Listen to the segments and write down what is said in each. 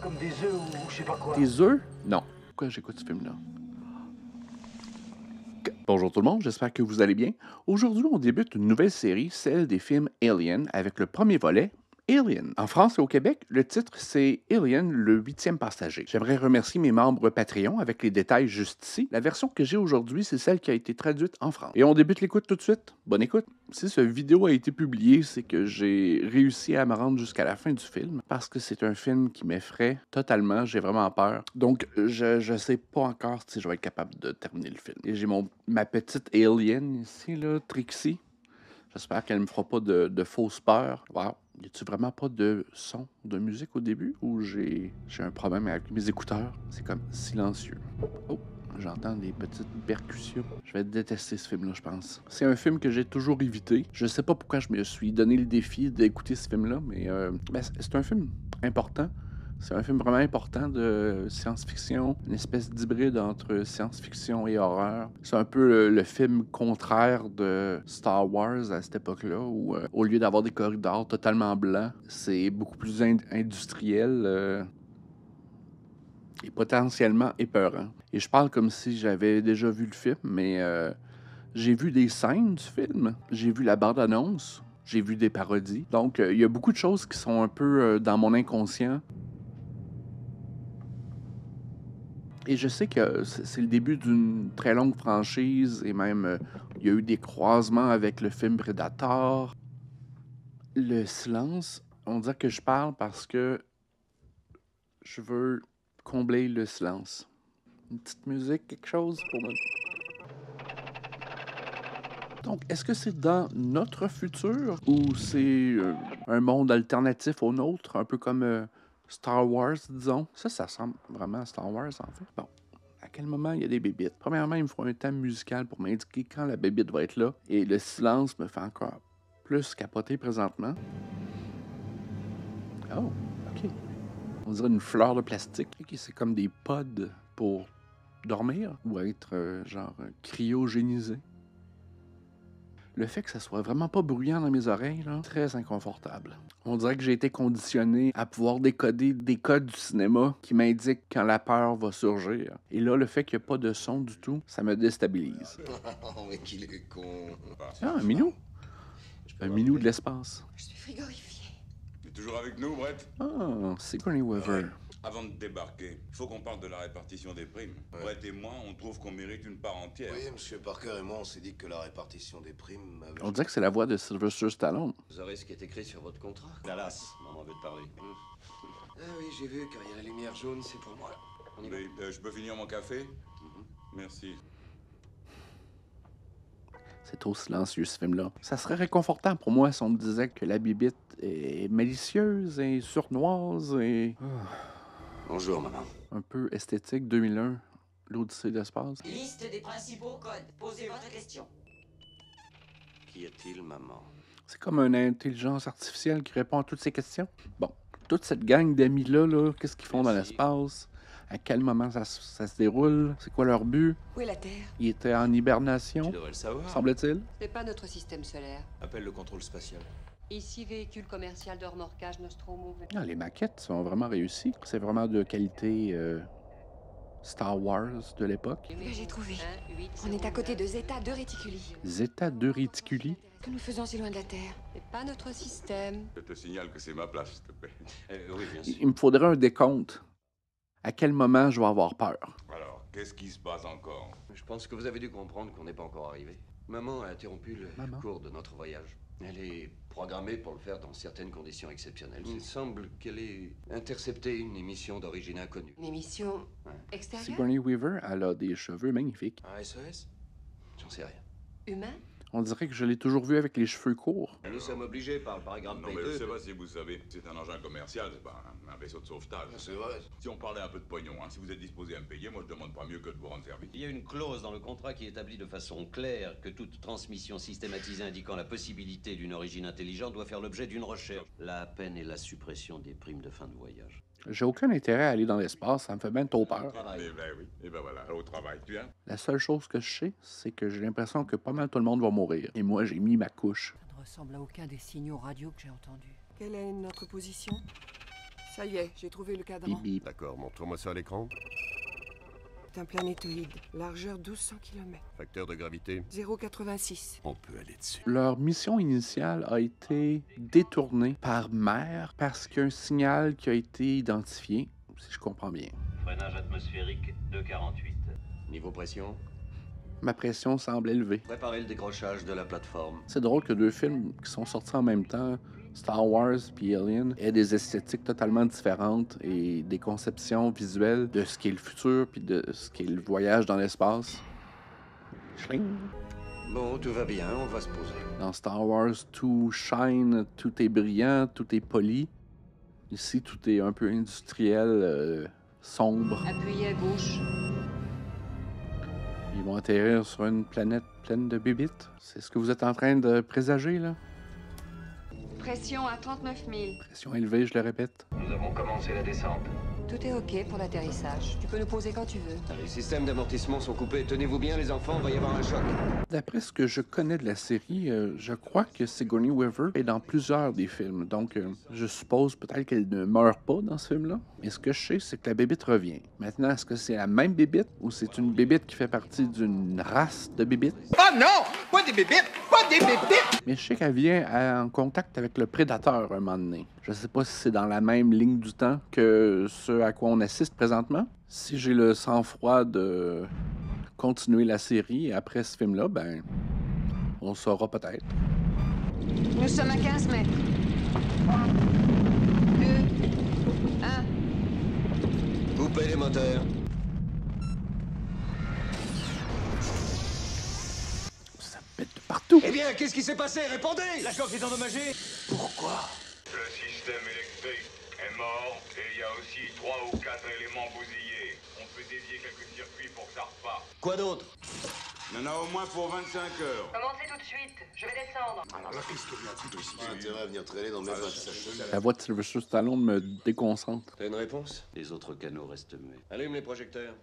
comme des œufs ou je sais pas quoi. Des œufs? Non. Pourquoi j'écoute ce film-là? Bonjour tout le monde, j'espère que vous allez bien. Aujourd'hui, on débute une nouvelle série, celle des films Alien, avec le premier volet, Alien. En France et au Québec, le titre c'est Alien, le 8e passager. J'aimerais remercier mes membres Patreon avec les détails juste ici. La version que j'ai aujourd'hui, c'est celle qui a été traduite en France. Et on débute l'écoute tout de suite. Bonne écoute. Si ce vidéo a été publié, c'est que j'ai réussi à me rendre jusqu'à la fin du film parce que c'est un film qui m'effraie totalement. J'ai vraiment peur. Donc, je sais pas encore si je vais être capable de terminer le film. Et j'ai ma petite Alien ici, là, Trixie. J'espère qu'elle ne me fera pas de fausses peurs. Wow. Y a-tu vraiment pas de son de musique au début ou j'ai un problème avec mes écouteurs? C'est comme silencieux. Oh, j'entends des petites percussions. Je vais détester ce film-là, je pense. C'est un film que j'ai toujours évité. Je sais pas pourquoi je me suis donné le défi d'écouter ce film-là, mais c'est un film important. C'est un film vraiment important de science-fiction, une espèce d'hybride entre science-fiction et horreur. C'est un peu le film contraire de Star Wars à cette époque-là, où au lieu d'avoir des corridors totalement blancs, c'est beaucoup plus industriel et potentiellement épeurant. Et je parle comme si j'avais déjà vu le film, mais j'ai vu des scènes du film, j'ai vu la bande-annonce, j'ai vu des parodies. Donc, il y a beaucoup de choses qui sont un peu dans mon inconscient. Et je sais que c'est le début d'une très longue franchise et même il y a eu des croisements avec le film Predator. Le silence, on dirait que je parle parce que je veux combler le silence. Une petite musique, quelque chose pour me... Donc, est-ce que c'est dans notre futur ou c'est un monde alternatif au nôtre, un peu comme Star Wars, disons? Ça ressemble vraiment à Star Wars, en fait. Bon. À quel moment il y a des bébites? Premièrement, il me faut un thème musical pour m'indiquer quand la bébite va être là. Et le silence me fait encore plus capoter présentement. Oh, OK. On dirait une fleur de plastique. OK, c'est comme des pods pour dormir ou être genre cryogénisé. Le fait que ça soit vraiment pas bruyant dans mes oreilles, là, très inconfortable. On dirait que j'ai été conditionné à pouvoir décoder des codes du cinéma qui m'indiquent quand la peur va surgir. Et là, le fait qu'il n'y a pas de son du tout, ça me déstabilise. Oh, mais qu'il est con. Ah, un minou! Un minou de l'espace. Je suis frigorifiée. T'es toujours avec nous, Brett? Ah, Sigourney Weaver. Avant de débarquer, il faut qu'on parle de la répartition des primes. Ouais. Brett et moi, on trouve qu'on mérite une part entière. Oui, monsieur Parker et moi, on s'est dit que la répartition des primes avait... On dirait que c'est la voix de Sylvester Stallone. Vous aurez ce qui est écrit sur votre contrat. Dallas, maman veut te parler. Ah oui, j'ai vu, quand il y a la lumière jaune, c'est pour moi. On y va. Oui, je peux finir mon café? Merci. C'est trop silencieux, ce film-là. Ça serait réconfortant pour moi si on me disait que la bibite est malicieuse et sournoise et... Bonjour, maman. un peu esthétique 2001, l'Odyssée de l'espace. Liste des principaux codes. Posez votre question. Qu'y a-t-il, maman? C'est comme une intelligence artificielle qui répond à toutes ces questions. Bon, toute cette gang d'amis-là, là, qu'est-ce qu'ils font dans Merci. l'espace? À quel moment ça se déroule? C'est quoi leur but? Où est la Terre? Ils étaient en hibernation, Tu devrais le savoir. semble-t-il. C'est pas notre système solaire. Appelle le contrôle spatial. Ici, véhicule commercial de remorquage Nostromo. Ah, les maquettes sont vraiment réussies. C'est vraiment de qualité Star Wars de l'époque. J'ai trouvé. On est à côté de Zeta de Reticuli. Zeta de Reticuli. Que nous faisons si loin de la Terre? C'est pas notre système. Je te signale que c'est ma place, s'il te plaît. Oui, bien sûr. Il me faudrait un décompte. À quel moment je vais avoir peur? Alors, qu'est-ce qui se passe encore? Je pense que vous avez dû comprendre qu'on n'est pas encore arrivé. Maman a interrompu le Maman? cours de notre voyage. Elle est programmée pour le faire dans certaines conditions exceptionnelles. Il semble qu'elle ait intercepté une émission d'origine inconnue. Une émission extérieure? Sigourney Weaver, elle a des cheveux magnifiques. Un SOS? J'en sais rien. Humain? On dirait que je l'ai toujours vu avec les cheveux courts. Nous sommes obligés par le paragraphe Non, mais je sais pas si vous savez, c'est un engin commercial, c'est pas un vaisseau de sauvetage. C'est vrai. Si on parlait un peu de pognon, hein, si vous êtes disposé à me payer, moi je demande pas mieux que de vous rendre service. Il y a une clause dans le contrat qui établit de façon claire que toute transmission systématisée indiquant la possibilité d'une origine intelligente doit faire l'objet d'une recherche. La peine est la suppression des primes de fin de voyage. J'ai aucun intérêt à aller dans l'espace, ça me fait bien trop peur. Eh ben oui, et ben voilà, au travail, tu viens? La seule chose que je sais, c'est que j'ai l'impression que pas mal tout le monde va mourir. Et moi, j'ai mis ma couche. Ça ne ressemble à aucun des signaux radio que j'ai entendus. Quelle est notre position? Ça y est, j'ai trouvé le cadran. Bip, bip. D'accord, montre-moi ça à l'écran. C'est un planétoïde, largeur 1200 km. Facteur de gravité. 0,86. On peut aller dessus. Leur mission initiale a été détournée par mer parce qu'il y a un signal qui a été identifié, si je comprends bien. Freinage atmosphérique 248. Niveau pression? Ma pression semble élevée. Préparez le décrochage de la plateforme. C'est drôle que deux films qui sont sortis en même temps, Star Wars et Alien, aient des esthétiques totalement différentes et des conceptions visuelles de ce qu'est le futur puis de ce qu'est le voyage dans l'espace. Schling. Bon, tout va bien, on va se poser. Dans Star Wars, tout shine, tout est brillant, tout est poli. Ici, tout est un peu industriel, sombre. Appuyez à gauche. Ils vont atterrir sur une planète pleine de bébites. C'est ce que vous êtes en train de présager, là? Pression à 39 000. Pression élevée, je le répète. Nous avons commencé la descente. Tout est OK pour l'atterrissage. Tu peux nous poser quand tu veux. Les systèmes d'amortissement sont coupés. Tenez-vous bien, les enfants, il va y avoir un choc. D'après ce que je connais de la série, je crois que Sigourney Weaver est dans plusieurs des films. Donc, je suppose peut-être qu'elle ne meurt pas dans ce film-là. Mais ce que je sais, c'est que la bébite revient. Maintenant, est-ce que c'est la même bébite ou c'est une bébite qui fait partie d'une race de bébites? Oh non! Pas des bébites! Pas des bébites! Mais je sais qu'elle vient en contact avec le prédateur un moment donné. Je sais pas si c'est dans la même ligne du temps que ce à quoi on assiste présentement. Si j'ai le sang-froid de continuer la série après ce film-là, ben, on le saura peut-être. Nous sommes à 15 mètres. 2, 1. Coupez les moteurs. Ça pète de partout. Eh bien, qu'est-ce qui s'est passé? Répondez! La coque est endommagée. Pourquoi? Le système électrique est mort et il y a aussi 3 ou 4 éléments bousillés. On peut dévier quelques circuits pour que ça reparte. Quoi d'autre? Il y en a au moins pour 25 heures. Commencez tout de suite. Je vais descendre. Alors là, qu'est-ce qu'il y a de ici? Pas intérêt à venir traîner dans mes bottes. La voix de Sylvester Stallone me déconcentre. T'as une réponse? Les autres canaux restent muets. Allume les projecteurs.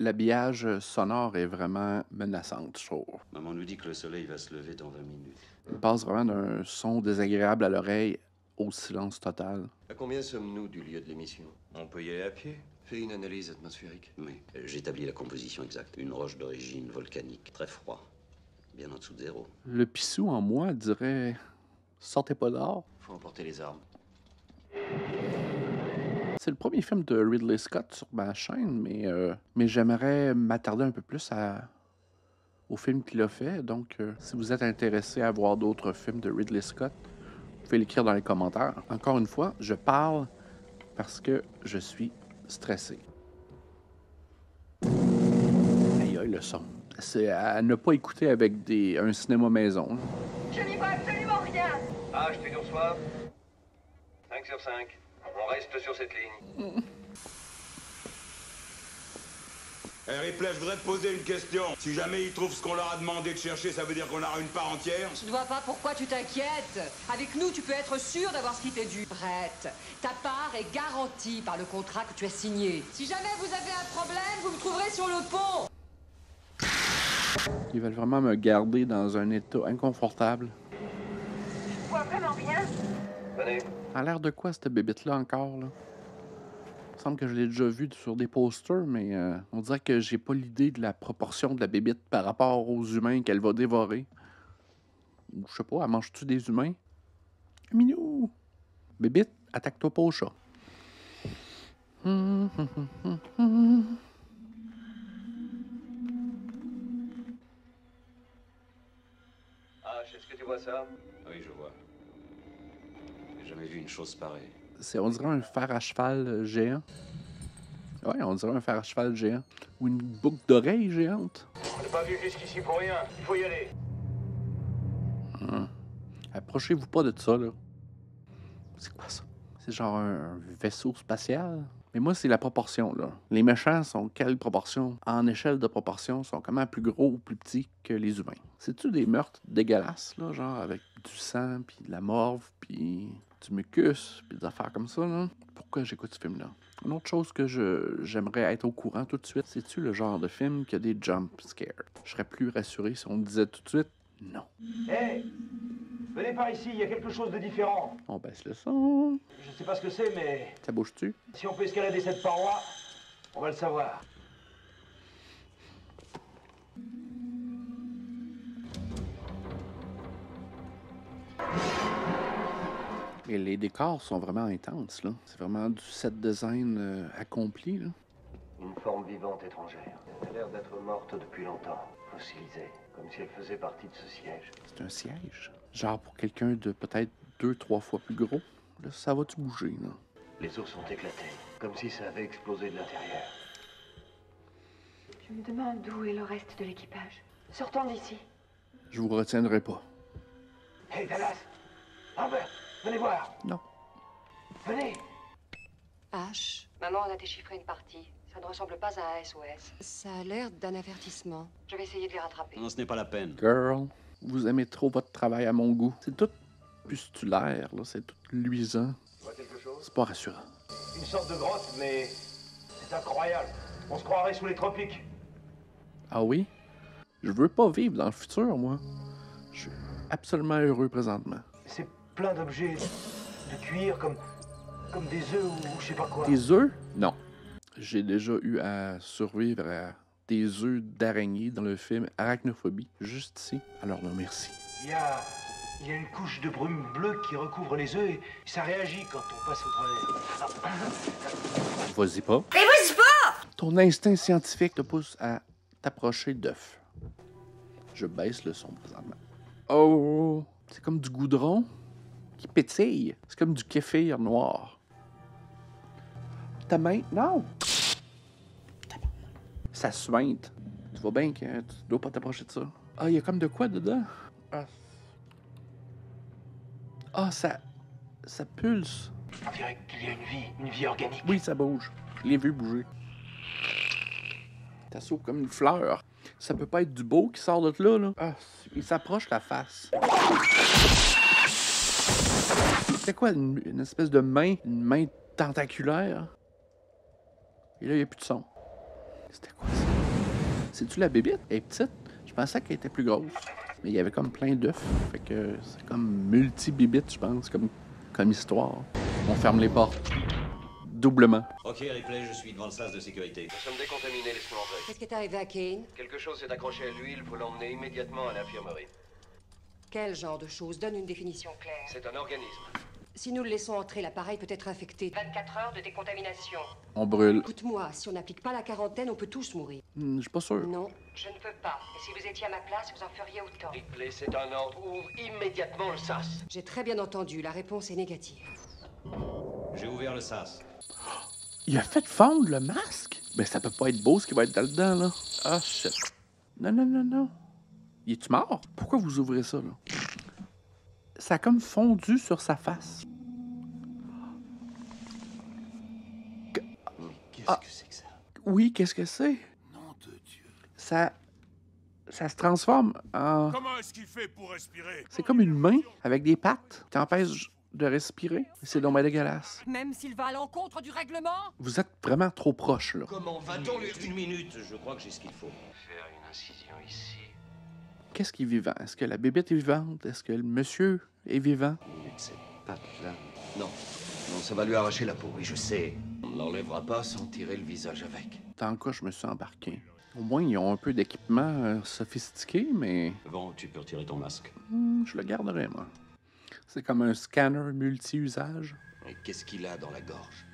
L'habillage sonore est vraiment menaçant, je trouve. Maman nous dit que le soleil va se lever dans 20 minutes. Il passe vraiment d'un son désagréable à l'oreille au silence total. À combien sommes-nous du lieu de l'émission? On peut y aller à pied. Fais une analyse atmosphérique. Oui, j'établis la composition exacte. Une roche d'origine volcanique, très froid. Bien en dessous de zéro. Le pissou en moi dirait « Sortez pas dehors ». Faut emporter les armes. C'est le premier film de Ridley Scott sur ma chaîne, mais j'aimerais m'attarder un peu plus au film qu'il a fait. Donc, si vous êtes intéressé à voir d'autres films de Ridley Scott, vous pouvez l'écrire dans les commentaires. Encore une fois, je parle parce que je suis stressé. Aïe, aïe, le son. C'est à ne pas écouter avec un cinéma maison. Je n'y vois absolument rien. Ah, je te reçois. 5 sur 5. On reste sur cette ligne. Ripley, je voudrais te poser une question. Si jamais ils trouvent ce qu'on leur a demandé de chercher, ça veut dire qu'on aura une part entière? Je ne vois pas pourquoi tu t'inquiètes. Avec nous, tu peux être sûr d'avoir ce qui t'est dû. Prête. Ta part est garantie par le contrat que tu as signé. Si jamais vous avez un problème, vous me trouverez sur le pont. Ils veulent vraiment me garder dans un état inconfortable. Je vois vraiment rien. Venez. Ça a l'air de quoi, cette bébite-là, encore, là? Il me semble que je l'ai déjà vu sur des posters, mais on dirait que j'ai pas l'idée de la proportion de la bébite par rapport aux humains qu'elle va dévorer. Ou je sais pas, elle mange-tu des humains? Minou! Bébite, attaque-toi pas au chat. Ah, est-ce que tu vois ça? Oui, je vois. J'ai jamais vu une chose pareille. On dirait un fer à cheval géant. Ouais, on dirait un fer à cheval géant. Ou une boucle d'oreille géante. On n'est pas venu jusqu'ici pour rien. Il faut y aller. Approchez-vous pas de ça, là. C'est quoi ça? C'est genre un vaisseau spatial? Mais moi, c'est la proportion, là. Les méchants sont quelle proportion? En échelle de proportion, sont comment plus gros ou plus petits que les humains? C'est-tu des meurtres dégueulasses, là? Genre avec du sang, puis de la morve, puis du mucus, puis des affaires comme ça, là? Pourquoi j'écoute ce film-là? Une autre chose que j'aimerais être au courant tout de suite, c'est-tu le genre de film qui a des jump scares? Je serais plus rassuré si on me disait tout de suite non. Hey! Venez par ici, il y a quelque chose de différent. On baisse le son. Je sais pas ce que c'est, mais Ça bouge-tu? si on peut escalader cette paroi, on va le savoir. Et les décors sont vraiment intenses, là. C'est vraiment du set design accompli, là. Une forme vivante étrangère. Elle a l'air d'être morte depuis longtemps, fossilisée, comme si elle faisait partie de ce siège. C'est un siège. Genre pour quelqu'un de peut-être 2-3 fois plus gros. Là, ça va-tu bouger, là? Les os sont éclatés, comme si ça avait explosé de l'intérieur. Je me demande où est le reste de l'équipage. Sortons d'ici. Je vous retiendrai pas. Hey Dallas, Albert, venez voir. Non. Venez. H, Maman en a déchiffré une partie. Ça ne ressemble pas à un SOS. ça a l'air d'un avertissement. Je vais essayer de les rattraper. Non, ce n'est pas la peine. Girl, vous aimez trop votre travail à mon goût. C'est tout pustulaire, là. C'est tout luisant. Tu vois quelque chose? C'est pas rassurant. Une sorte de grotte, mais c'est incroyable. On se croirait sous les tropiques. Ah oui? Je veux pas vivre dans le futur, moi. Je suis absolument heureux présentement. C'est plein d'objets de cuir, comme des œufs ou je sais pas quoi. Des œufs? Non. J'ai déjà eu à survivre à des œufs d'araignée dans le film Arachnophobie, juste ici. Alors non, merci. Il y a une couche de brume bleue qui recouvre les œufs et ça réagit quand on passe au travers. Vas-y pas. Mais vas-y pas! Ton instinct scientifique te pousse à t'approcher d'œufs. Je baisse le son présentement. Oh! C'est comme du goudron qui pétille. C'est comme du kéfir noir. Ta main? Non! Ça suinte. Tu vois bien que tu dois pas t'approcher de ça. Ah, il y a comme de quoi dedans? Ah, ça pulse. On dirait qu'il y a une vie organique. Oui, ça bouge. Je l'ai vu bouger. Ça s'ouvre comme une fleur. Ça peut pas être du beau qui sort de là, là. Ah, il s'approche la face. C'est quoi, une espèce de main? Une main tentaculaire? Et là, il n'y a plus de son. C'était quoi ça? C'est-tu la bébite? Elle est petite. Je pensais qu'elle était plus grosse. Mais il y avait comme plein d'œufs. Fait que c'est comme multi-bibite, je pense, comme histoire. On ferme les portes. Doublement. Ok, Ripley, je suis devant le sas de sécurité. Nous sommes décontaminés, laisse-nous entrer. Qu'est-ce qui est arrivé à Kane? Quelque chose s'est accroché à lui, il faut l'emmener immédiatement à l'infirmerie. Quel genre de choses? Donne une définition. Claire. C'est un organisme. Si nous le laissons entrer, l'appareil peut être infecté. 24 heures de décontamination. On brûle. Écoute-moi, si on n'applique pas la quarantaine, on peut tous mourir. Je suis pas sûr. Non. Je ne peux pas. Et si vous étiez à ma place, vous en feriez autant. Ripley, c'est un ordre. Ouvre immédiatement le sas. J'ai très bien entendu, la réponse est négative. J'ai ouvert le sas. Il a fait fondre le masque? Ben, ça peut pas être beau ce qui va être là-dedans, là. Ah, shit. Non, non, non, non. Il est-tu mort? Pourquoi vous ouvrez ça, là? Ça a comme fondu sur sa face. Qu'est-ce que c'est que ça? Oui, qu'est-ce que c'est? Nom de Dieu. Ça se transforme en... Comment est-ce qu'il fait pour respirer? C'est comme une main avec des pattes qui empêche de respirer. C'est donc bien dégueulasse. Même s'il va à l'encontre du règlement? Vous êtes vraiment trop proche, là. Comment va-t-on lui... Une minute, je crois que j'ai ce qu'il faut. Faire une incision ici. Qu'est-ce qui est vivant? Est-ce que la bébête est vivante? Est-ce que le monsieur est vivant? Avec cette patte-là. Non. Non, ça va lui arracher la peau, oui, je sais. On ne l'enlèvera pas sans tirer le visage avec. Tant que je me suis embarqué. Au moins, ils ont un peu d'équipement sophistiqué, mais Bon, tu peux retirer ton masque. je le garderai, moi. C'est comme un scanner multi-usage. Et qu'est-ce qu'il a dans la gorge?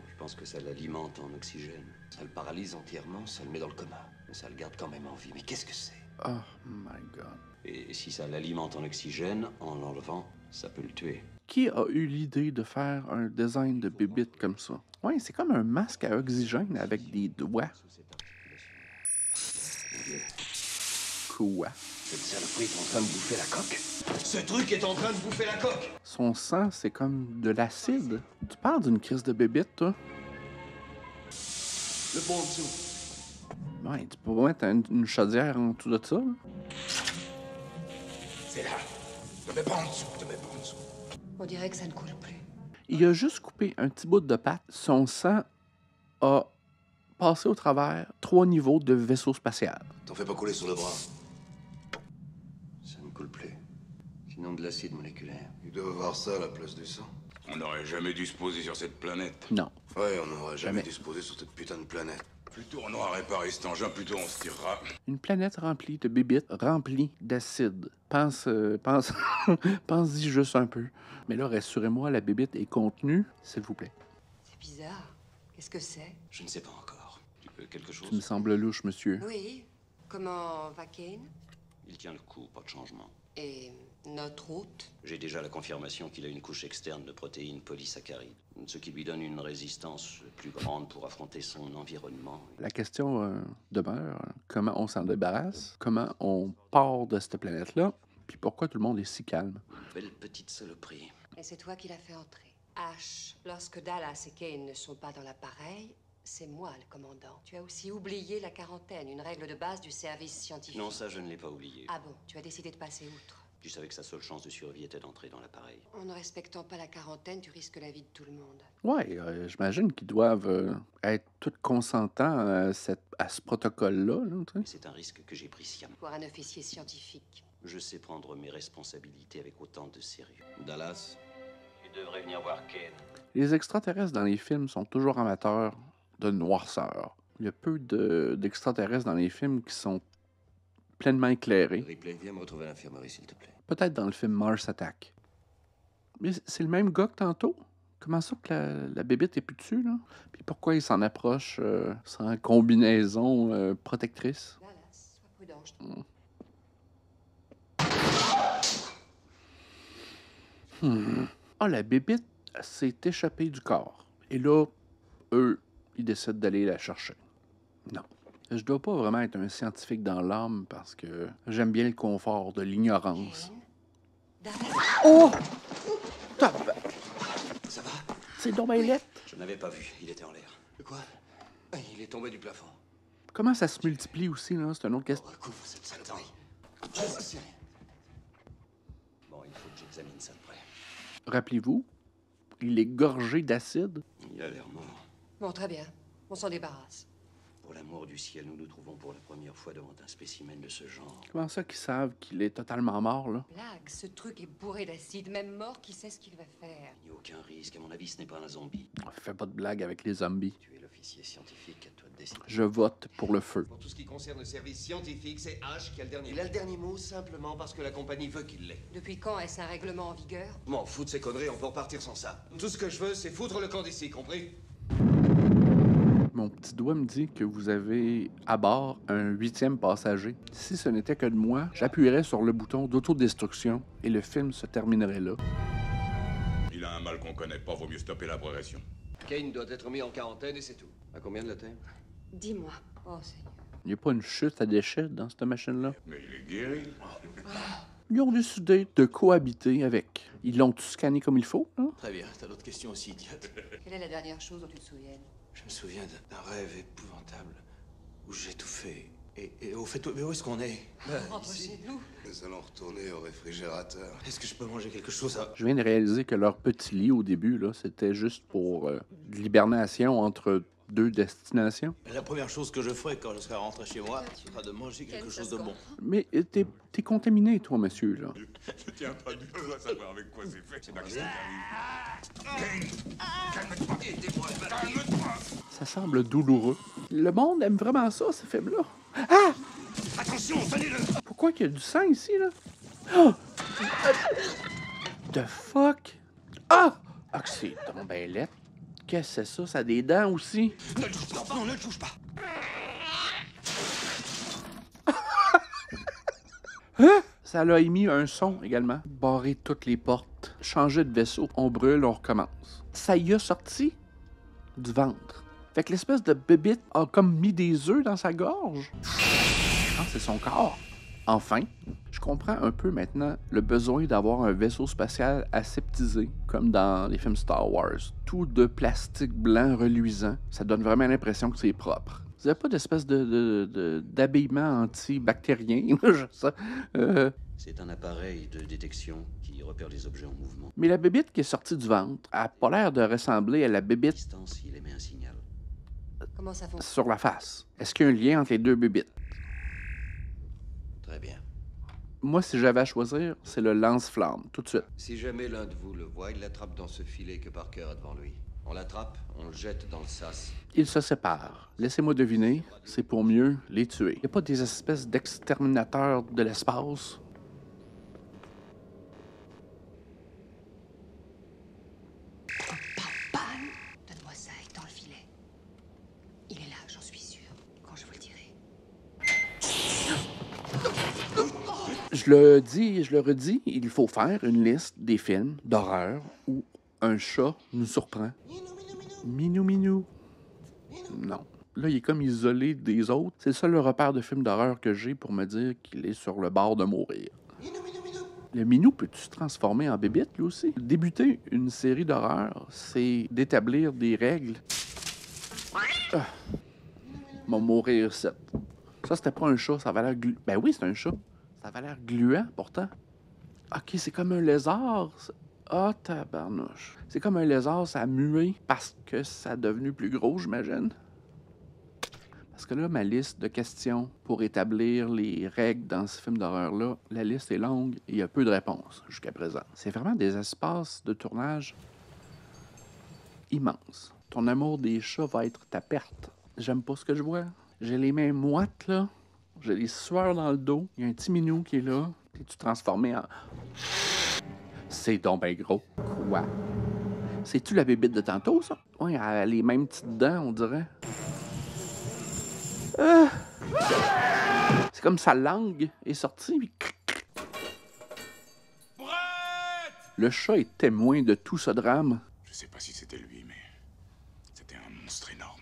Je pense que ça l'alimente en oxygène. Ça le paralyse entièrement, ça le met dans le coma. Mais ça le garde quand même en vie. Mais qu'est-ce que c'est? Oh my God. Et si ça l'alimente en oxygène, en l'enlevant, ça peut le tuer. Qui a eu l'idée de faire un design de bébite comme ça? Ouais, c'est comme un masque à oxygène avec des doigts. Quoi? Cette saloperie est en train de bouffer la coque. Ce truc est en train de bouffer la coque. Son sang, c'est comme de l'acide. Tu parles d'une crise de bébite, toi? Le bon dessous. Ouais, tu peux mettre une chaudière en dessous de ça, là? C'est là. Ne mets pas en dessous, ne mets pas en dessous. On dirait que ça ne coule plus. Il a juste coupé un petit bout de patte. Son sang a passé au travers 3 niveaux de vaisseau spatial. T'en fais pas couler sur le bras. Ça ne coule plus. Non, de l'acide moléculaire. Il doit avoir ça à la place du sang. On n'aurait jamais dû se poser sur cette planète. Non. Ouais, on n'aurait jamais Jamais. dû se poser sur cette putain de planète. Plutôt on aura réparé cet engin, plutôt on se tirera. Une planète remplie de bébites, remplie d'acide. Pense-y juste un peu. Mais là, rassurez-moi, la bébite est contenue, s'il vous plaît. C'est bizarre. Qu'est-ce que c'est? Je ne sais pas encore. Tu veux quelque chose? Tu me sembles louche, monsieur. Oui. Comment va Kane? Il tient le coup, pas de changement. Et notre hôte? J'ai déjà la confirmation qu'il a une couche externe de protéines polysaccharides, ce qui lui donne une résistance plus grande pour affronter son environnement. La question demeure, comment on s'en débarrasse? Comment on part de cette planète-là? Puis pourquoi tout le monde est si calme? Belle petite saloperie. Et c'est toi qui l'as fait entrer. Ash, lorsque Dallas et Kane ne sont pas dans l'appareil, c'est moi le commandant. Tu as aussi oublié la quarantaine, une règle de base du service scientifique. Non, ça, je ne l'ai pas oublié. Ah bon, tu as décidé de passer outre. Je savais que sa seule chance de survie était d'entrer dans l'appareil. En ne respectant pas la quarantaine, tu risques la vie de tout le monde. Ouais, j'imagine qu'ils doivent être tous consentants à ce protocole-là. Là, tu sais. Mais c'est un risque que j'ai pris sciemment. Pour un officier scientifique. Je sais prendre mes responsabilités avec autant de sérieux. Dallas, tu devrais venir voir Kane. Les extraterrestres dans les films sont toujours amateurs de noirceur. Il y a peu d'extraterrestres dans les films qui sont pleinement éclairés. Ripley, viens me retrouver à l'infirmerie, s'il te plaît. Peut-être dans le film Mars Attack. Mais c'est le même gars que tantôt? Comment ça que la bébite est plus dessus, là? Puis pourquoi il s'en approche sans combinaison protectrice? Dallas, sois prudent, je te... Ah, la bébite s'est échappée du corps. Et là, eux, ils décident d'aller la chercher. Non. Je dois pas vraiment être un scientifique dans l'âme parce que j'aime bien le confort de l'ignorance. Dallas, Oh! Top! Ça va? C'est donc bien laid. Je n'avais pas vu, il était en l'air. Quoi? Il est tombé du plafond. Comment ça se multiplie aussi, là? C'est une autre question. Recouvre cette saloperie. C'est rien. Bon, il faut que j'examine ça de près. Rappelez-vous, il est gorgé d'acide. Il a l'air mort. bon, très bien. On s'en débarrasse. Pour l'amour du ciel, nous nous trouvons pour la première fois devant un spécimen de ce genre. Comment ça qu'ils savent qu'il est totalement mort, là? Blague, ce truc est bourré d'acide. Même mort, qui sait ce qu'il va faire? Il n'y a aucun risque. À mon avis, ce n'est pas un zombie. Fais pas de blague avec les zombies. Tu es l'officier scientifique, à toi de décider. Je vote pour le feu. Pour tout ce qui concerne le service scientifique, c'est H qui a le dernier mot. Il a le dernier mot simplement parce que la compagnie veut qu'il l'ait. Depuis quand est-ce un règlement en vigueur? M'en fous de ces conneries, on peut repartir sans ça. Tout ce que je veux, c'est foutre le camp d'ici, compris? Mon petit doigt me dit que vous avez à bord un 8e passager. Si ce n'était que de moi, j'appuierais sur le bouton d'autodestruction et le film se terminerait là. Il a un mal qu'on connaît pas, vaut mieux stopper la progression. Kane doit être mis en quarantaine et c'est tout. À combien de la Terre? Dis-moi. Oh, Seigneur. Il n'y a pas une chute à déchets dans cette machine-là. Mais il est guéri. Ils ont décidé de cohabiter avec. Ils l'ont tout scanné comme il faut, hein? Très bien, t'as d'autres questions aussi idiotes. Quelle est la dernière chose dont tu te souviens? Je me souviens d'un rêve épouvantable où j'ai tout fait. Et au fait, mais où est-ce qu'on est? Rentre chez nous. Nous allons retourner au réfrigérateur. Est-ce que je peux manger quelque chose à... Je viens de réaliser que leur petit lit au début, là, c'était juste pour de l'hibernation entre deux destinations. La première chose que je ferai quand je serai rentré chez moi, ce sera de manger quelque chose de bon. Mais t'es contaminé, toi, monsieur, là. Je tiens pas du tout à savoir avec quoi c'est fait. C'est l'accident Kane, calme-toi. Aidez-moi, calme-toi. Ça semble douloureux. Le monde aime vraiment ça, ces films-là. Ah! Attention, tenez-le. Pourquoi qu'il y a du sang ici, là? Oh! The fuck? Ah! Ah, que c'est donc ben laid. Qu'est-ce que c'est ça? Ça a des dents aussi? Ne le touche pas, non, ne le touche pas. Hein? Ça l'a émis un son également. Barrer toutes les portes. Changer de vaisseau. On brûle, on recommence. Ça y a sorti du ventre. Fait que l'espèce de bébite a comme mis des œufs dans sa gorge. Ah, c'est son corps. Enfin, je comprends un peu maintenant le besoin d'avoir un vaisseau spatial aseptisé, comme dans les films Star Wars. Tout de plastique blanc reluisant. Ça donne vraiment l'impression que c'est propre. Vous n'avez pas d'espèce d'habillement antibactérien, je sais. C'est un appareil de détection qui repère les objets en mouvement. Mais la bébite qui est sortie du ventre a pas l'air de ressembler à la À bébite distance, il émet un signal. Comment ça fonctionne? sur la face. Est-ce qu'il y a un lien entre les deux bébites? Très bien. Moi, si j'avais à choisir, c'est le lance-flamme, tout de suite. Si jamais l'un de vous le voit, il l'attrape dans ce filet que Parker a devant lui. On l'attrape, on le jette dans le sas. Ils se séparent. Laissez-moi deviner, c'est pour mieux les tuer. Il n'y a pas des espèces d'exterminateurs de l'espace? Donne-moi ça et dans le filet. Il est là, j'en suis sûr. Quand je vous le dirai. Je le dis et je le redis, il faut faire une liste des films d'horreur où un chat nous surprend. Minou, minou. Non. Là, il est comme isolé des autres. C'est le seul repère de film d'horreur que j'ai pour me dire qu'il est sur le bord de mourir. Le minou peut-tu se transformer en bébite, lui aussi? Débuter une série d'horreur, c'est d'établir des règles. Ah. M'a mourir, ça. Ça, c'était pas un chat, ça avait l'air Ben oui, c'est un chat. Ça avait l'air gluant, pourtant. OK, c'est comme un lézard. Ah, tabarnouche. C'est comme un lézard, ça a mué parce que ça a devenu plus gros, j'imagine. Parce que là, ma liste de questions pour établir les règles dans ce film d'horreur-là, la liste est longue et il y a peu de réponses jusqu'à présent. C'est vraiment des espaces de tournage immenses. Ton amour des chats va être ta perte. J'aime pas ce que je vois. J'ai les mains moites, là. J'ai les sueurs dans le dos. Il y a un petit minou qui est là. T'es-tu transformé en... C'est donc ben gros. Quoi? C'est-tu la bébite de tantôt, ça? Oui, elle a les mêmes petites dents, on dirait. C'est comme sa langue est sortie. Puis... Le chat est témoin de tout ce drame. Je sais pas si c'était lui, mais c'était un monstre énorme.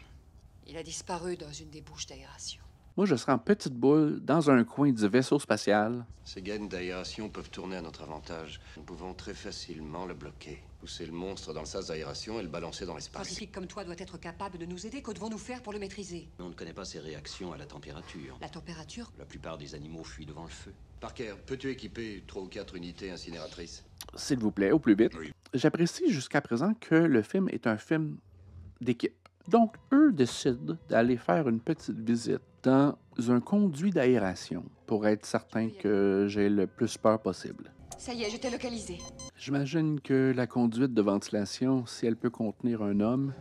Il a disparu dans une des bouches d'aération. Moi, je serais en petite boule dans un coin du vaisseau spatial. Ces gaines d'aération peuvent tourner à notre avantage. Nous pouvons très facilement le bloquer. Pousser le monstre dans le sas d'aération et le balancer dans Un l'espace. scientifique comme toi doit être capable de nous aider. Que devons-nous faire pour le maîtriser? On ne connaît pas ses réactions à la température. La température? La plupart des animaux fuient devant le feu. Parker, peux-tu équiper 3 ou 4 unités incinératrices? S'il vous plaît, au plus vite. Oui. J'apprécie jusqu'à présent que le film est un film d'équipe. Donc, eux décident d'aller faire une petite visite dans un conduit d'aération pour être certain que j'ai le plus peur possible. Ça y est, je t'ai localisé. J'imagine que la conduite de ventilation, si elle peut contenir un homme,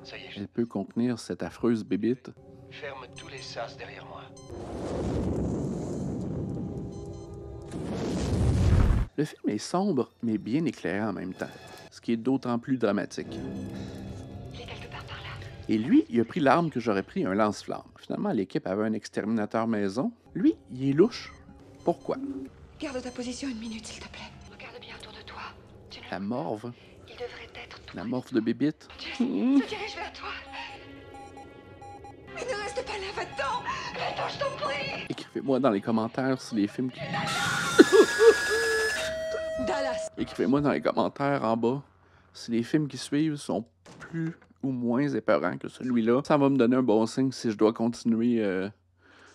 Ça y est, elle peut contenir cette affreuse bébite. ferme tous les sas derrière moi. Le film est sombre, mais bien éclairé en même temps, ce qui est d'autant plus dramatique. Il est quelque part par là. Et lui, il a pris l'arme que j'aurais pris, un lance-flamme. Finalement, l'équipe avait un exterminateur maison. Lui, il est louche. Pourquoi? Garde ta position 1 minute, s'il te plaît. Regarde bien autour de toi. Tu ne... La morve. Il devrait être tout... La morve de bébite. Se dirige vers toi. Mais ne reste pas là, va-t'en. Va-t'en, je t'en prie. Écrivez-moi dans les commentaires si les films... Dallas! Écrivez-moi dans les commentaires en bas si les films qui suivent sont plus ou moins épeurants que celui-là. Ça va me donner un bon signe si je dois continuer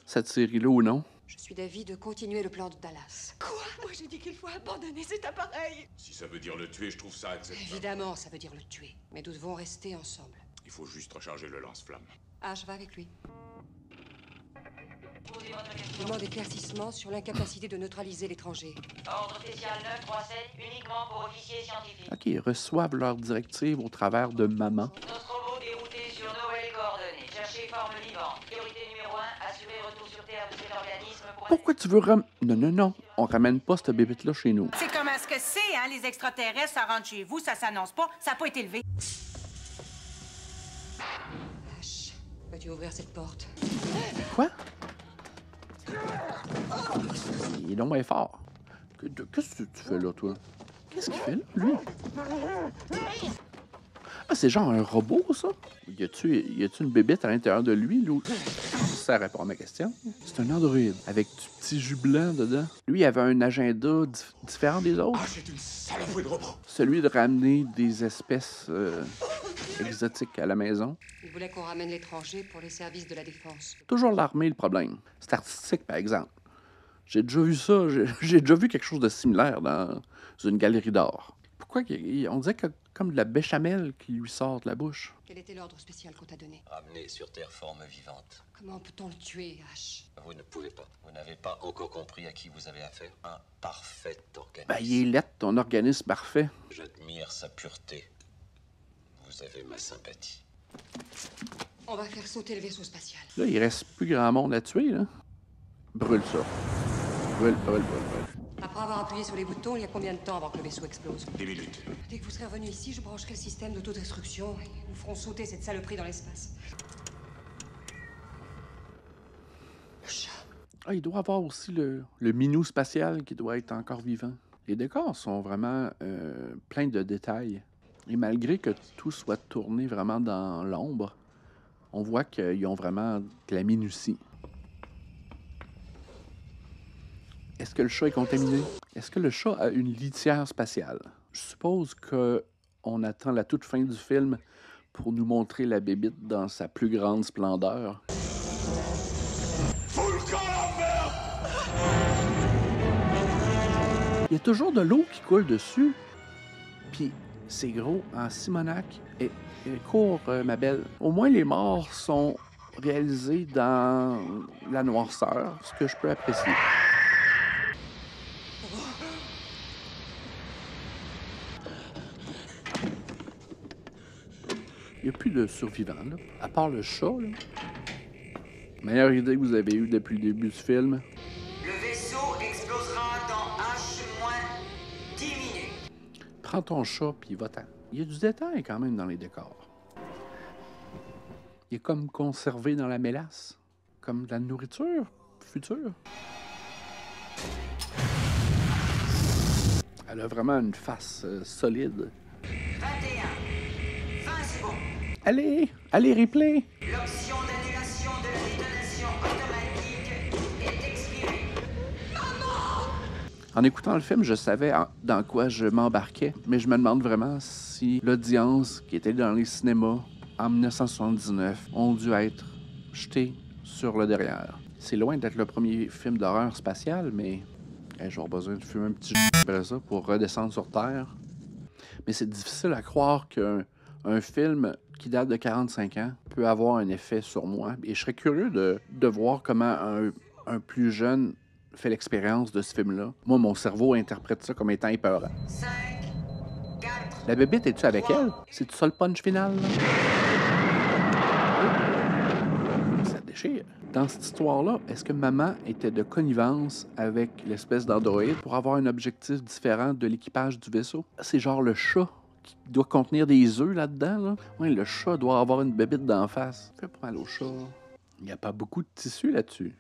cette série-là ou non. Je suis d'avis de continuer le plan de Dallas. Quoi? Moi, j'ai dit qu'il faut abandonner cet appareil. Si ça veut dire le tuer, je trouve ça acceptable. Évidemment, ça veut dire le tuer. Mais nous devons rester ensemble. Il faut juste recharger le lance-flamme. Ah, je vais avec lui. Je demande éclaircissement sur l'incapacité de neutraliser l'étranger. Ordre spécial 937, uniquement pour officiers scientifiques. OK, ils reçoivent leurs directives au travers de maman. Nostromo dérouté sur nouvelles coordonnées. Cherchez forme vivante. Priorité numéro 1, assurer retour sur Terre de cet organisme pour... Pourquoi tu veux Non, non, non. On ramène pas cette bébite-là chez nous. C'est comment ce que c'est, hein, les extraterrestres, ça rentre chez vous, ça s'annonce pas, ça n'a pas été élevé. H, peux-tu ouvrir cette porte? Quoi? Il est donc bien fort. Qu'est-ce que tu fais là, toi? Qu'est-ce qu'il fait là, lui? Ah, c'est genre un robot, ça? Y a-tu une bébête à l'intérieur de lui, là? Ça répond à ma question. C'est un androïde avec du petit jus blanc dedans. Lui, il avait un agenda différent des autres. Ah, c'est une saloperie de robot! Celui de ramener des espèces exotiques à la maison. Il voulait qu'on ramène l'étranger pour les services de la défense. Toujours l'armée, le problème. C'est artistique, par exemple. J'ai déjà vu ça. J'ai déjà vu quelque chose de similaire dans une galerie d'art. Pourquoi on dirait que comme de la béchamel qui lui sort de la bouche. Quel était l'ordre spécial qu'on t'a donné? Ramener sur Terre forme vivante. Comment peut-on le tuer, H? Vous ne pouvez pas. Vous n'avez pas encore compris à qui vous avez affaire. Un parfait organisme. Ben, il est laid, ton organisme parfait. J'admire sa pureté. Vous avez ma sympathie. On va faire sauter le vaisseau spatial. Là, il reste plus grand monde à tuer, là. Brûle ça. Brûle. Après avoir appuyé sur les boutons, il y a combien de temps avant que le vaisseau explose? 10 minutes. Dès que vous serez revenu ici, je brancherai le système d'autodestruction et nous ferons sauter cette saloperie dans l'espace. Le chat. Ah, il doit avoir aussi le minou spatial qui doit être encore vivant. Les décors sont vraiment pleins de détails. Et malgré que tout soit tourné vraiment dans l'ombre, on voit qu'ils ont vraiment de la minutie. Est-ce que le chat est contaminé? Est-ce que le chat a une litière spatiale? Je suppose qu'on attend la toute fin du film pour nous montrer la bébite dans sa plus grande splendeur. Il y a toujours de l'eau qui coule dessus. Puis c'est gros en Simonac. Et cours, ma belle. Au moins, les morts sont réalisés dans la noirceur, ce que je peux apprécier. Il n'y a plus de survivants, là. À part le chat, là. Meilleure idée que vous avez eue depuis le début du film. Le vaisseau explosera dans H-10 minutes. Prends ton chat, puis va-t'en. Il y a du détail quand même dans les décors. Il est comme conservé dans la mélasse. Comme de la nourriture future. Elle a vraiment une face solide. 21. 20 secondes. Allez, replay! L'option d'annulation de la détonation automatique est expirée. En écoutant le film, je savais dans quoi je m'embarquais, mais je me demande vraiment si l'audience qui était dans les cinémas en 1979 ont dû être jetés sur le derrière. C'est loin d'être le premier film d'horreur spatial, mais j'aurais besoin de fumer un petit après ça pour redescendre sur Terre. Mais c'est difficile à croire qu'un film qui date de 45 ans peut avoir un effet sur moi. Et je serais curieux de voir comment un plus jeune fait l'expérience de ce film-là. Moi, mon cerveau interprète ça comme étant épeurant. 5, 4, La bébite, es-tu avec elle? C'est-tu ça le punch final, là? Ça déchire. Dans cette histoire-là, est-ce que maman était de connivence avec l'espèce d'androïde pour avoir un objectif différent de l'équipage du vaisseau? C'est genre le chat qui doit contenir des œufs là-dedans, là? Oui, le chat doit avoir une bébite d'en face. Ça fait pas mal au chat. Il n'y a pas beaucoup de tissu là-dessus.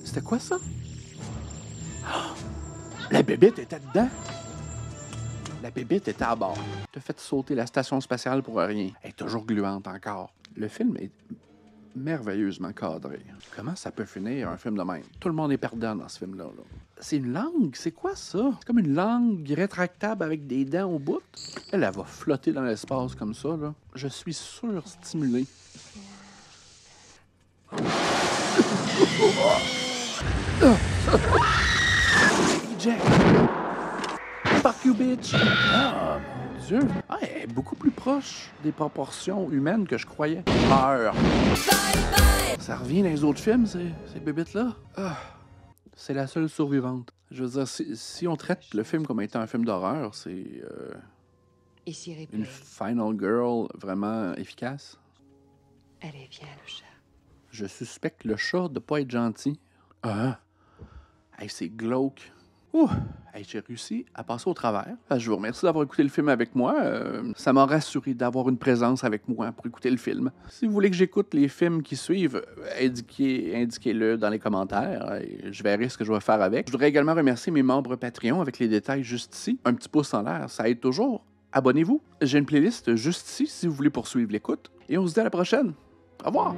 C'était quoi ça? Oh! La bébite était dedans? La bébite était à bord. T'as fait sauter la station spatiale pour rien. Elle est toujours gluante encore. Le film est merveilleusement cadré. Comment ça peut finir un film de même? Tout le monde est perdant dans ce film-là. Là. C'est une langue? C'est quoi ça? C'est comme une langue rétractable avec des dents au bout. Elle va flotter dans l'espace comme ça. Là. Je suis surstimulé. Jack! Fuck you, bitch! Ah, mon Dieu! Ah, elle est beaucoup plus proche des proportions humaines que je croyais. Peur! Ça revient dans les autres films, ces bébites-là. Ah, c'est la seule survivante. Je veux dire, si on traite le film comme étant un film d'horreur, c'est une final girl vraiment efficace. Elle est bien, le chat. Je suspecte le chat de pas être gentil. Ah! Hey, c'est glauque. Ouh! Hey, j'ai réussi à passer au travers. Je vous remercie d'avoir écouté le film avec moi. Ça m'a rassuré d'avoir une présence avec moi pour écouter le film. Si vous voulez que j'écoute les films qui suivent, indiquez-le dans les commentaires. Je verrai ce que je vais faire avec. Je voudrais également remercier mes membres Patreon avec les détails juste ici. Un petit pouce en l'air, ça aide toujours. Abonnez-vous. J'ai une playlist juste ici si vous voulez poursuivre l'écoute. Et on se dit à la prochaine. Au revoir!